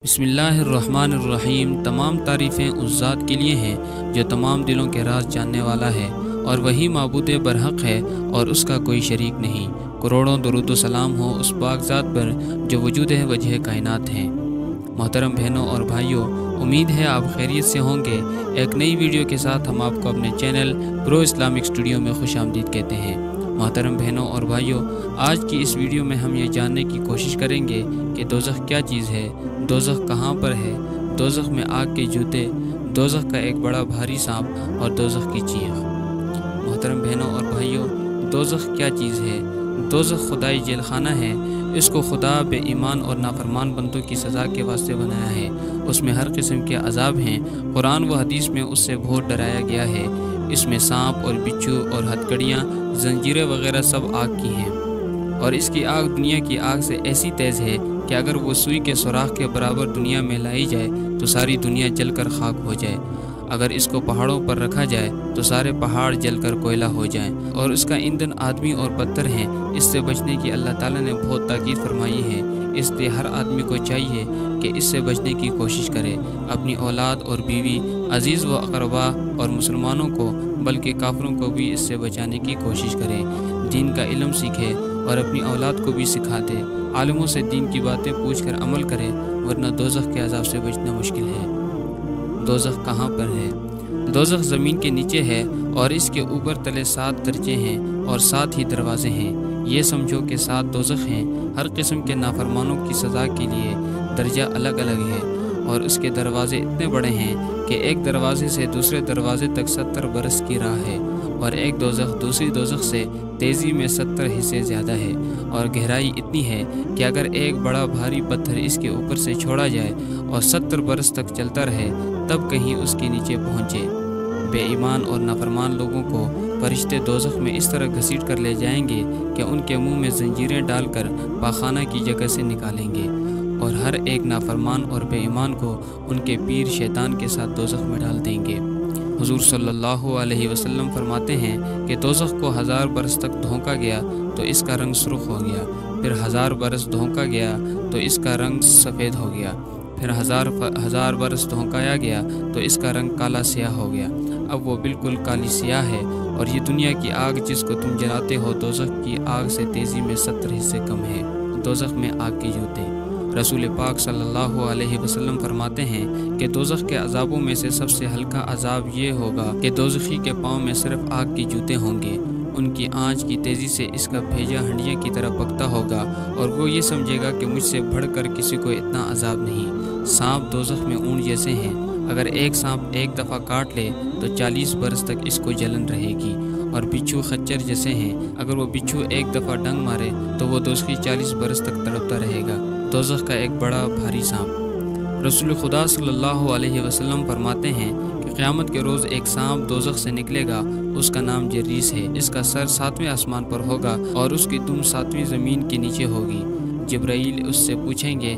बिस्मिल्लाहिर्रहमानिर्रहीम। तमाम तारीफ़ें उस ज़ात के लिए हैं जो तमाम दिलों के राज जानने वाला है, और वही माबूद बरहक है और उसका कोई शरीक नहीं। करोड़ों दुरूद व सलाम हो उस पाक ज़ात पर जो वजूद है वजह कायनात हैं। मोहतरम बहनों और भाइयों, उम्मीद है आप खैरियत से होंगे। एक नई वीडियो के साथ हम आपको अपने चैनल प्रो इस्लामिक स्टूडियो में खुश आमदीद कहते हैं। मोहतरम बहनों और भाइयों, आज की इस वीडियो में हम ये जानने की कोशिश करेंगे कि दोज़ख क्या चीज़ है, दोज़ख कहाँ पर है, दोज़ख में आग के जूते, दोज़ख का एक बड़ा भारी सांप और दोज़ख की चीख। मोहतरम बहनों और भाइयों, दोज़ख क्या चीज़ है? दोज़ख खुदाई जेल खाना है। इसको खुदा बेईमान और नाफरमान बंदों की सज़ा के वास्ते बनाया है। उसमें हर किस्म के अजाब हैं। कुरान व हदीस में उससे बहुत डराया गया है। इसमें सांप और बिच्छू और हथकड़ियाँ, जंजीरें वगैरह सब आग की हैं, और इसकी आग दुनिया की आग से ऐसी तेज़ है कि अगर वो सुई के सुराख के बराबर दुनिया में लाई जाए तो सारी दुनिया जलकर खाक हो जाए। अगर इसको पहाड़ों पर रखा जाए तो सारे पहाड़ जलकर कोयला हो जाएं, और इसका ईंधन आदमी और पत्थर हैं। इससे बचने की अल्लाह ताला ने बहुत ताकीद फरमाई है। इसलिए हर आदमी को चाहिए कि इससे बचने की कोशिश करे। अपनी औलाद और बीवी, अजीज़ व अक़रबा और मुसलमानों को, बल्कि काफिरों को भी इससे बचाने की कोशिश करे। दीन का इल्म सीखे और अपनी औलाद को भी सिखा दे। आलिमों से दीन की बातें पूछकर अमल करे, वरना दोज़ख के अज़ाब से बचना मुश्किल है। दोज़ख कहाँ पर है? दोज़ख ज़मीन के नीचे है और इसके ऊपर तले 7 दर्जे हैं और 7 ही दरवाजे हैं। ये समझो कि 7 दोज़ख हैं। हर किस्म के नाफरमानों की सज़ा के लिए दर्जा अलग अलग है, और उसके दरवाजे इतने बड़े हैं कि एक दरवाजे से दूसरे दरवाजे तक 70 बरस की राह है, और एक दोज़ख दूसरी दोज़ख से तेज़ी में 70 हिस्से ज़्यादा है, और गहराई इतनी है कि अगर एक बड़ा भारी पत्थर इसके ऊपर से छोड़ा जाए और 70 बरस तक चलता रहे तब कहीं उसके नीचे पहुँचे। बेईमान और नाफरमान लोगों को फरिश्ते दोज़ख में इस तरह घसीट कर ले जाएंगे कि उनके मुंह में जंजीरें डालकर पाखाना की जगह से निकालेंगे, और हर एक नाफरमान और बेईमान को उनके पीर शैतान के साथ दोज़ख में डाल देंगे। हुज़ूर सल्लल्लाहु अलैहि वसल्लम फरमाते हैं कि दोज़ख को 1000 बरस तक धोंका गया तो इसका रंग सुर्ख हो गया, फिर 1000 बरस धोंका गया तो इसका रंग सफ़ेद हो गया, फिर हजार बरस धोंकाया गया तो इसका रंग काला स्याह हो गया। अब वो बिल्कुल काली स्याह है, और ये दुनिया की आग जिसको तुम जलाते हो दोज़ख की आग से तेज़ी में 70 हिस्से कम है। दोज़ख में आग के जूते। रसूल पाक सल्लल्लाहु अलैहि वसल्लम फरमाते हैं कि दोज़ख के अज़ाबों में से सबसे हल्का अज़ाब ये होगा कि दोज़खी के पाँव में सिर्फ आग के जूते होंगे। उनकी आँच की तेज़ी से इसका भेजा हंडिया की तरह पकता होगा, और वो ये समझेगा कि मुझसे बढ़कर किसी को इतना अज़ाब नहीं। सांप दोज़ख में ऊँट जैसे हैं। अगर एक सांप एक दफ़ा काट ले तो 40 बरस तक इसको जलन रहेगी, और बिच्छू खच्चर जैसे हैं। अगर वो बिच्छू एक दफ़ा डंग मारे तो वो दोज़खी 40 बरस तक तड़पता रहेगा। दोज़ख का एक बड़ा भारी सांप। रसूल खुदा सल्लल्लाहु अलैहि वसल्लम फरमाते हैं कि क़यामत के रोज़ एक सांप दोज़ख से निकलेगा। उसका नाम जर्रीस है। इसका सर 7वें आसमान पर होगा और उसकी दुम 7वीं ज़मीन के नीचे होगी। जिब्राईल उससे पूछेंगे,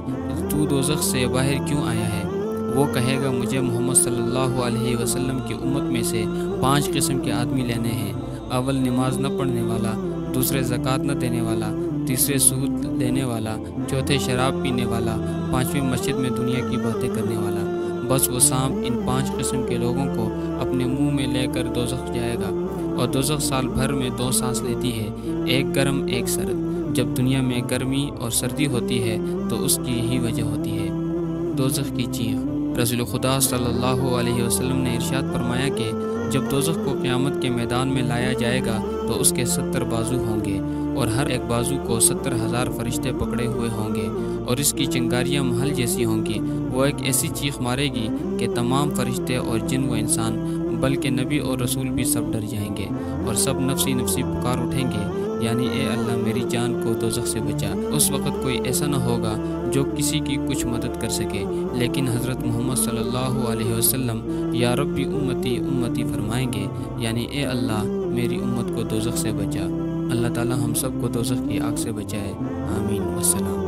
तू दोज़ख से बाहर क्यों आया है? वो कहेगा, मुझे मोहम्मद सल्लल्लाहु अलैहि वसल्लम की उम्मत में से 5 किस्म के आदमी लेने हैं। अव्वल नमाज न पढ़ने वाला, दूसरे ज़कात न देने वाला, तीसरे सूद लेने वाला, चौथे शराब पीने वाला, 5वें मस्जिद में दुनिया की बातें करने वाला। बस वो सांप इन 5 किस्म के लोगों को अपने मुंह में लेकर दोज़ख जाएगा, और दोज़ख साल भर में 2 सांस लेती है, एक गर्म एक सर्द। जब दुनिया में गर्मी और सर्दी होती है तो उसकी यही वजह होती है। दोज़ख की चीख। रसूल खुदा सल्लल्लाहु अलैहि वसल्लम ने इरशाद फरमाया कि जब दोज़ख को क़यामत के मैदान में लाया जाएगा तो उसके 70 बाजू होंगे, और हर एक बाजू को 70,000 फरिश्ते पकड़े हुए होंगे, और इसकी चिंगारियाँ महल जैसी होंगी। वो एक ऐसी चीख मारेगी कि तमाम फरिश्ते और जिन व इंसान, बल्कि नबी और रसूल भी सब डर जाएंगे, और सब नफसी नफसी पुकार उठेंगे, यानी ए अल्लाह मेरी जान को दोज़ख से बचा। उस वक़्त कोई ऐसा न होगा जो किसी की कुछ मदद कर सके, लेकिन हज़रत मोहम्मद सल्लल्लाहु अलैहि वसल्लम या रब्बी उम्मती उम्मती फरमाएंगे, यानी ए अल्लाह मेरी उम्मत को दोज़ख से बचा। अल्लाह ताला हम सब को दोज़ख की आग से बचाए। आमीन वस्सलाम।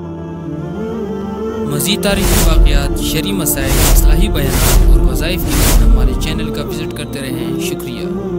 मज़ीद तारीख़ी वाक़यात, शरई मसाइल, इस्लाही बयान और वज़ाइफ़ के लिए हमारे चैनल का विज़िट करते रहें। शुक्रिया।